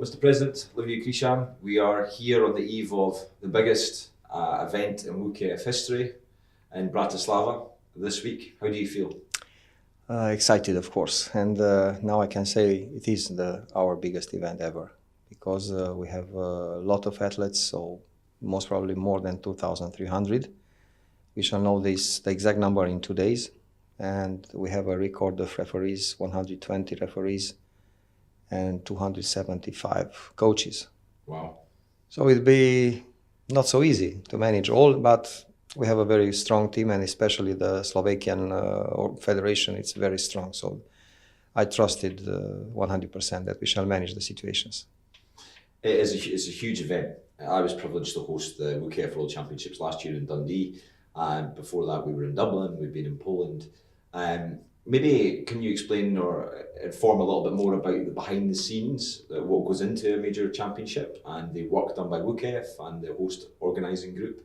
Mr. President, Liviu Crisan. We are here on the eve of the biggest event in WUKF history in Bratislava this week. How do you feel? Excited, of course, and now I can say it is our biggest event ever, because we have a lot of athletes, so most probably more than 2,300. We shall know the exact number in 2 days, and we have a record of referees, 120 referees, and 275 coaches. Wow. So it'll be not so easy to manage all, but we have a very strong team, and especially the Slovakian federation, it's very strong. So I trusted 100% that we shall manage the situations. It's a huge event. I was privileged to host the WUKF World Championships last year in Dundee, and before that we were in Dublin, we've been in Poland. Maybe can you explain or inform a little bit more about the behind the scenes, what goes into a major championship and the work done by WUKF and the host organising group?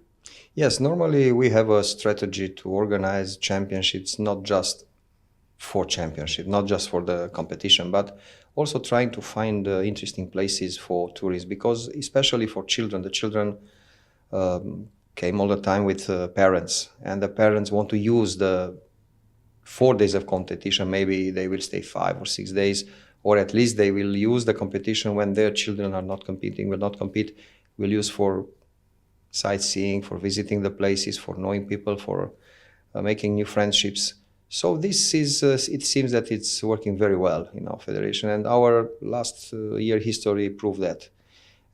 Yes, normally we have a strategy to organize championships, not just for championship, not just for the competition, but also trying to find interesting places for tourists, because especially for children, the children came all the time with parents, and the parents want to use the 4 days of competition. Maybe they will stay 5 or 6 days, or at least they will use the competition when their children are not competing, will not compete, will use for sightseeing, for visiting the places, for knowing people, for making new friendships. So this is, it seems that it's working very well in our federation, and our last year history proved that.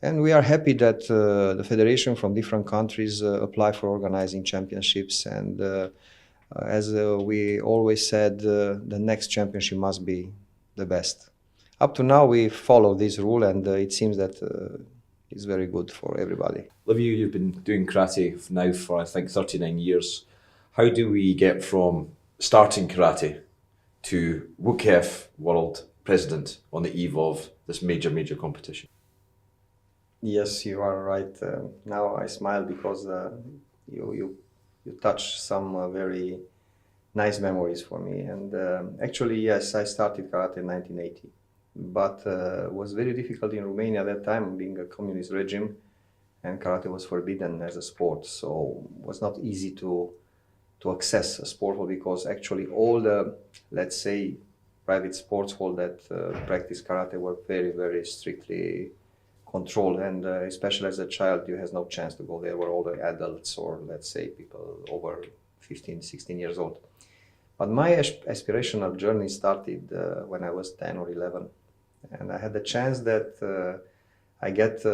And we are happy that the federation from different countries apply for organizing championships, and as we always said, the next championship must be the best. Up to now we follow this rule, and it seems that it's very good for everybody. Liviu, you've been doing karate now for I think 39 years. How do we get from starting karate to WUKF World President on the eve of this major competition? Yes, you are right. Now I smile because you touch some very nice memories for me. And actually, yes, I started karate in 1980, but it was very difficult in Romania at that time, being a communist regime, and karate was forbidden as a sport. So it was not easy to access a sport hall, because actually all the, let's say, private sports hall that practice karate were very strictly controlled, and especially as a child you has no chance to go there, were all the adults, or let's say people over 15, 16 years old. But my aspirational journey started when I was 10 or 11, and I had the chance that I get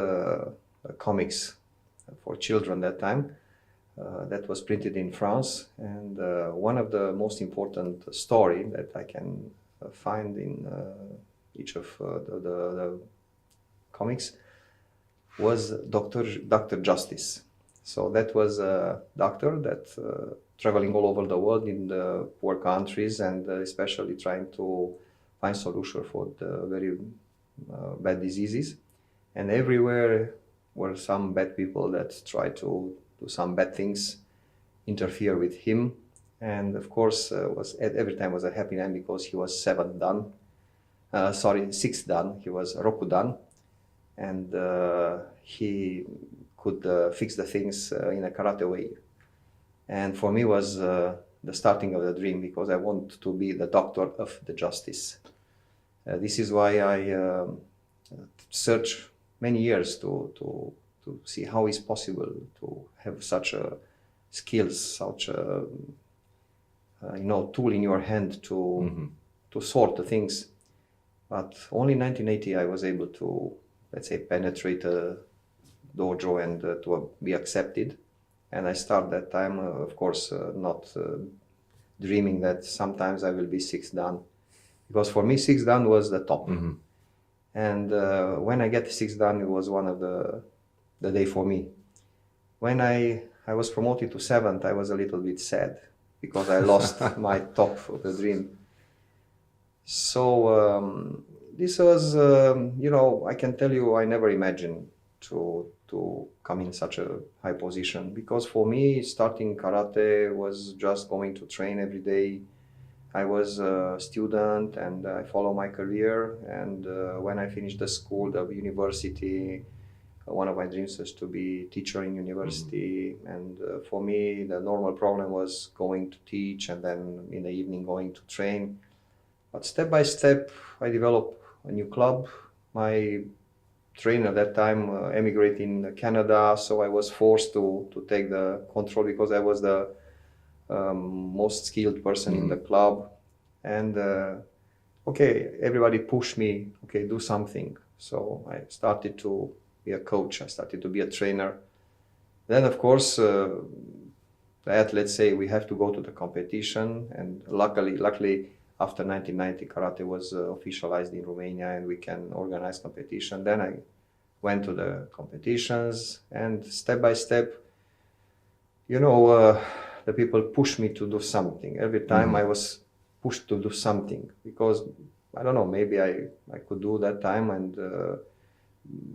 comics for children that time that was printed in France, and one of the most important story that I can find in each of the comics was Dr. Justice. So that was a doctor that traveling all over the world in the poor countries, and especially trying to find solution for the very bad diseases. And everywhere were some bad people that try to do some bad things, interfere with him. And of course, every time was a happy time, because he was 6th dan. He was Rokudan, and he could fix the things in a karate way. And for me was the starting of the dream, because I want to be the doctor of the justice. This is why I searched many years to see how it's possible to have such a skills, such a tool in your hand to sort the things. But only in 1980 I was able to, let's say, penetrate a dojo and to be accepted. And I start that time, of course, not dreaming that sometimes I will be 6th dan, because for me 6th dan was the top. And when I get 6th dan, it was one of the day for me. When I was promoted to 7th, I was a little bit sad, because I lost my top of the dream. So this was, I can tell you, I never imagined to come in such a high position, because for me starting karate was just going to train every day. I was a student and I follow my career. And when I finished the school, the university, one of my dreams was to be teacher in university. And for me, the normal problem was going to teach and then in the evening going to train. But step by step, I developed a new club. My trainer at that time emigrated in Canada, so I was forced to take the control because I was the most skilled person in the club. And okay, everybody pushed me, okay, do something. So I started to be a coach, I started to be a trainer. Then, of course, the athletes say we have to go to the competition. And luckily, after 1990, karate was officialized in Romania and we can organize competition. Then I went to the competitions and step by step, the people pushed me to do something. Every time I was pushed to do something because, I don't know, maybe I could do that time and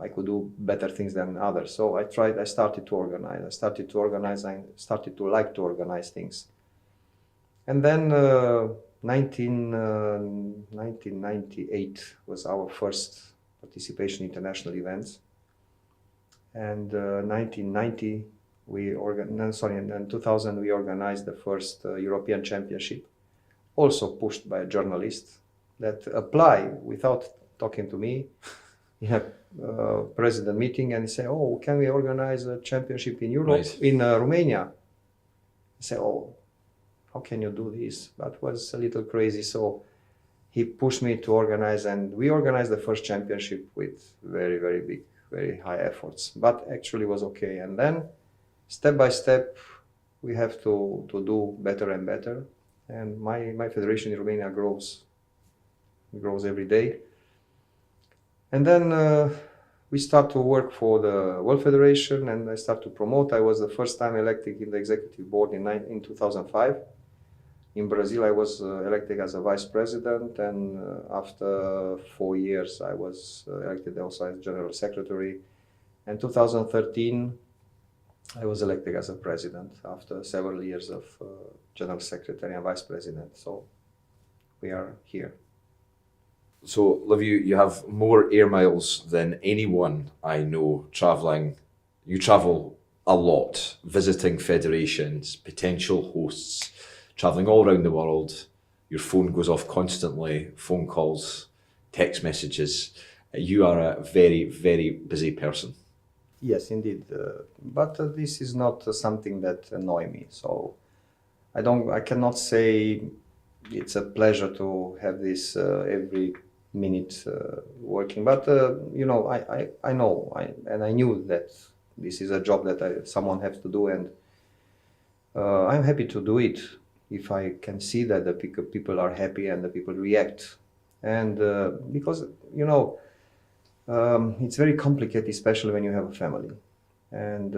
I could do better things than others. So I started to organize. I started to like to organize things. And then 1998 was our first participation in international events. And 1990, in 2000, we organized the first European Championship, also pushed by a journalist that applied without talking to me in a president meeting and say, oh, can we organize a championship in Europe, in Romania? I say, oh, how can you do this? That was a little crazy. So he pushed me to organize, and we organized the first championship with very, very big, very high efforts, but actually was okay. And then step by step, we have to do better and better. And my federation in Romania grows every day. And then we start to work for the World Federation, and I start to promote. I was the first time elected in the executive board in 2005. In Brazil, I was elected as a vice president, and after 4 years, I was elected also as general secretary. In 2013, I was elected as a president after several years of general secretary and vice president. So we are here. So, Liviu, you have more air miles than anyone I know traveling. You travel a lot, visiting federations, potential hosts, traveling all around the world. Your phone goes off constantly, phone calls, text messages. You are a very, very busy person. Yes, indeed. But this is not something that annoys me. So I cannot say it's a pleasure to have this every minute working. But, I know, and I knew that this is a job that someone has to do, and I'm happy to do it if I can see that the people are happy and the people react. And because, it's very complicated, especially when you have a family. And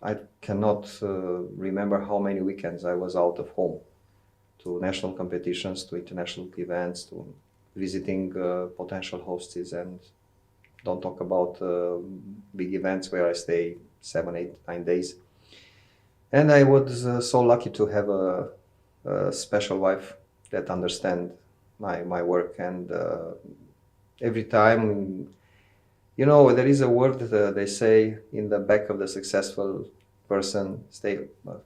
I cannot remember how many weekends I was out of home to national competitions, to international events, to visiting potential hosts, and don't talk about big events where I stay 7, 8, 9 days. And I was so lucky to have a special wife that understands my work. And every time, there is a word that they say in the back of the successful person,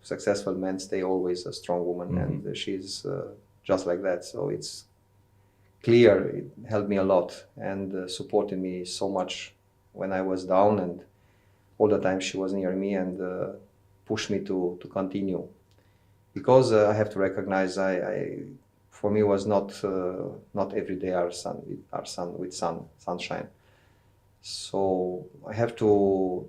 successful man stay always a strong woman. And she's just like that. So it's clear, it helped me a lot and supported me so much when I was down, and all the time she was near me and pushed me to continue. Because I have to recognize, for me was not every day our sunshine. So I have to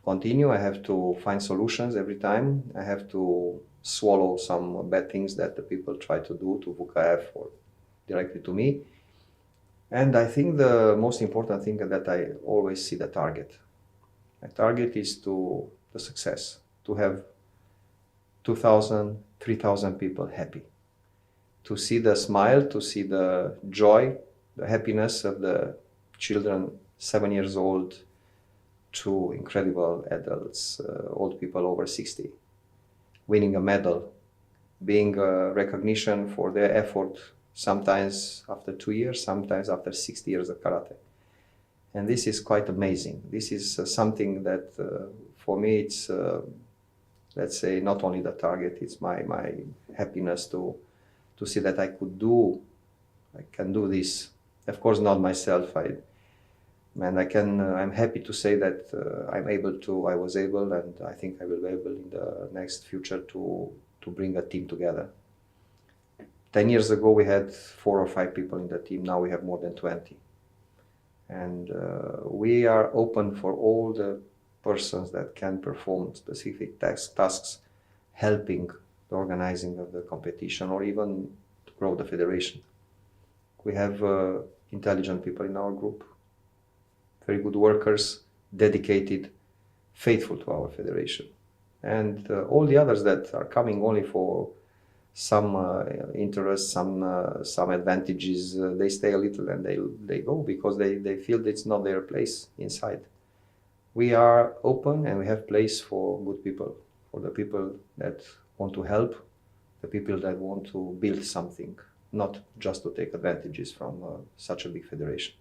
continue. I have to find solutions every time. I have to swallow some bad things that the people try to do to WUKF or directly to me. And I think the most important thing is that I always see the target. My target is the success, to have 2,000, 3,000 people happy, to see the smile, to see the joy, the happiness of the children 7 years old to incredible adults, old people over 60, winning a medal, being a recognition for their effort, sometimes after 2 years, sometimes after 60 years of karate. And this is quite amazing. This is something that for me it's, let's say, not only the target, it's my happiness to see that I can do this. Of course, not myself. I'm happy to say that I was able, and I think I will be able in the next future to bring a team together. 10 years ago, we had 4 or 5 people in the team. Now we have more than 20. And we are open for all the persons that can perform specific tasks, helping the organizing of the competition or even to grow the federation. We have intelligent people in our group, very good workers, dedicated, faithful to our federation. And all the others that are coming only for some interest, some advantages, they stay a little and they go because they feel it's not their place inside. We are open and we have place for good people, for the people that want to help, the people that want to build something, not just to take advantages from such a big federation.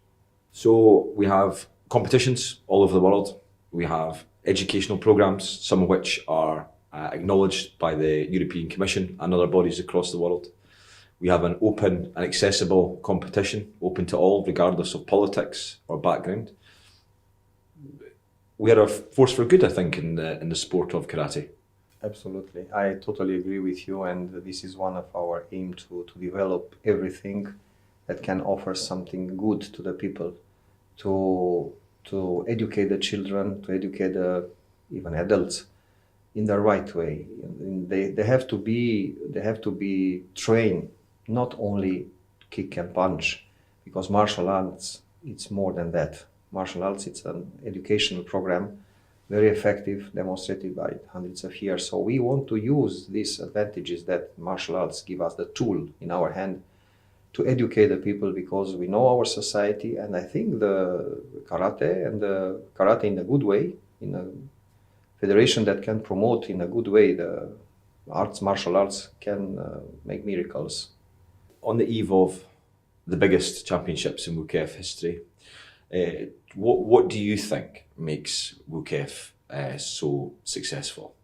So we have competitions all over the world. We have educational programs, some of which are acknowledged by the European Commission and other bodies across the world. We have an open and accessible competition, open to all, regardless of politics or background. We are a force for good, I think, in the sport of karate. Absolutely. I totally agree with you, and this is one of our aim to develop everything that can offer something good to the people, to educate the children, to educate even adults in the right way. They have to be trained not only kick and punch, because martial arts it's more than that. Martial arts it's an educational program, very effective, demonstrated by hundreds of years. So we want to use these advantages that martial arts give us, the tool in our hand, to educate the people, because we know our society, and I think the karate in a good way, in a federation that can promote in a good way the martial arts can make miracles. On the eve of the biggest championships in WUKF history, what do you think makes WUKF so successful?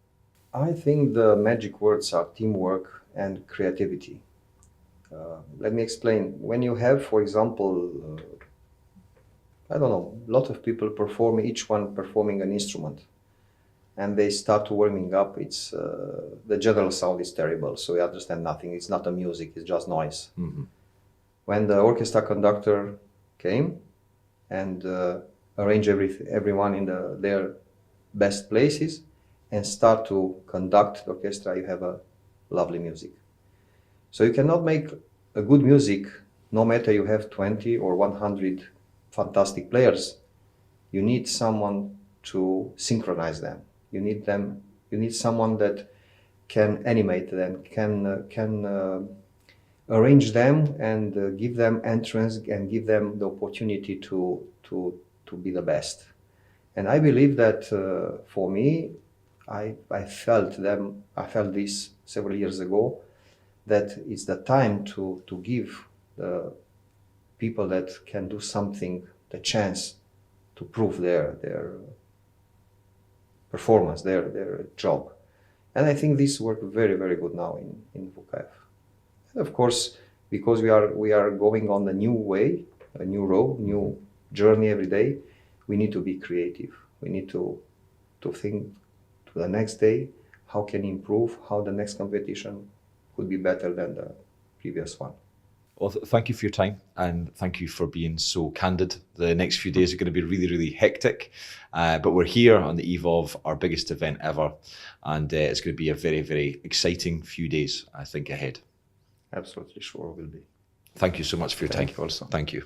I think the magic words are teamwork and creativity. Let me explain. When you have, for example, a lot of people each one performing an instrument, and they start warming up, it's the general sound is terrible, so you understand nothing. It's not a music, it's just noise. Mm-hmm. When the orchestra conductor came and arranged everyone in their best places and start to conduct the orchestra, you have a lovely music. So you cannot make a good music no matter you have 20 or 100 fantastic players. You need someone to synchronize them. You need someone that can animate them, can arrange them and give them entrance and give them the opportunity to be the best. And I believe that for me, I felt this several years ago, that it's the time to give the people that can do something the chance to prove their performance, their job. And I think this works very, very good now in WUKF. And of course, because we are going on the new way, a new road, new journey every day, we need to be creative. We need to think to the next day, how can improve, how the next competition could be better than the previous one. Well, thank you for your time, and thank you for being so candid. The next few days are going to be really, really hectic, but we're here on the eve of our biggest event ever, and it's going to be a very, very exciting few days, I think, ahead. Absolutely sure will be. Thank you so much for your time. Thank you also. Thank you.